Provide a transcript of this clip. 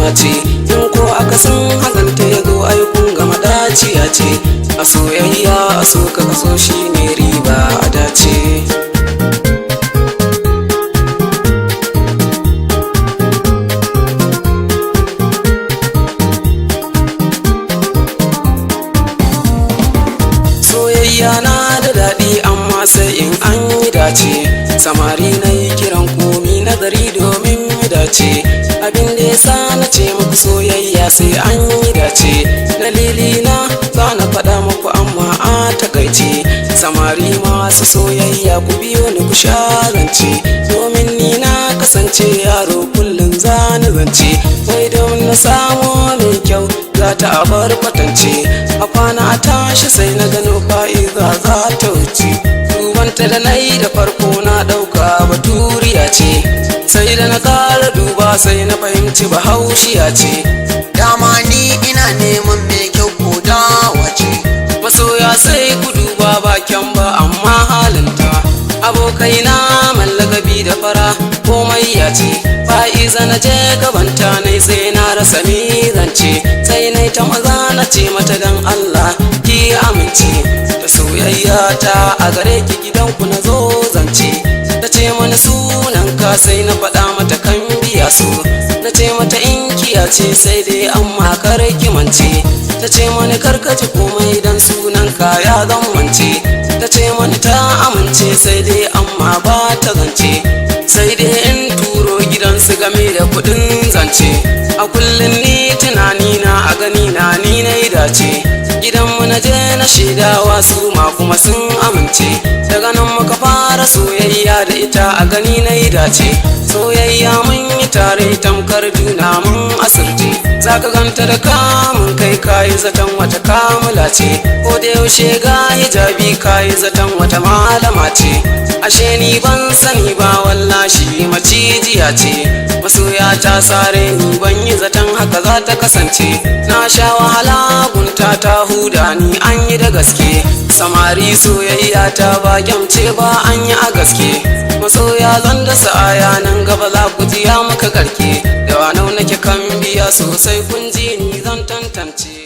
amana ce, in ko akasin hakanta ya zo ai kun ga madaciya ce. A soyayya a so ka kaso shine riba a dace. Soyayya na da daɗi amma sai in an yi dace. Samari na yi kiran komi nazari domin mu dace. Abin da yasa na ce muku soyayya sai an yi dace. Dalili na za na faɗa muku amma a takaice. Samari masu soyayya ku biyo ni ku sha zance, domin ni na kasance yaro kullum zani zance. Wai domin na samu mai kyau za ta abar kwatance. A kwana a tashi sai na gano fa'iza za ta wuce. Dubanta da na yi da farko na ɗauka baturiya ce, sai da na ƙara duba sai na fahimci bahaushiya ce. Dama ni ina neman mai kyau ko da wace. Masoya sai ku duba bakin ba amma halinta. Abokai na mallagabi da fara komai ya ce. Fa'iza na je gabanta nai sai na rasa zance. Sai nai ta maza na ce mata dan Allah ki amince da soyayya ta a gare ki gidanku na zo zance. Ta ce mana sunan ka sai na faɗa mata kan biya su. Na ce mata in kiya ce sai dai amma kar ki mance. Ta ce mani karkace komai dan sunan ka ya zan wance. Ta ce mani ta amince sai dai amma ba ta zance. Sai dai in turo gidansu game da kudin zance. A kullum ni tunani na a gani na ni na yi dace. Gidanmu na je na shaidawa su ma kuma sun amince. Daga nan muka fara soyayya da ita a gani na yi dace. Soyayya mun yi tare tamkar juna mun asirce. Zaka ganta da kamun kai kayi zaton wata kamula ce. Ko da yaushe ga hijabi kayi zaton wata malama ce. Ashe ni ban sani ba wallahi macijiya ce. Masoya ta sare ni ban yi zaton haka za ta kasance. Na sha wahala gunta ta huda ni an yi da gaske. Samari soyayya ta ba gyamce ba an yi a gaske. Masoya zan da sa'aya nan gaba za ku ji ya maka garke. Da wanau nake kan biya sosai kun ji ni zan tantance.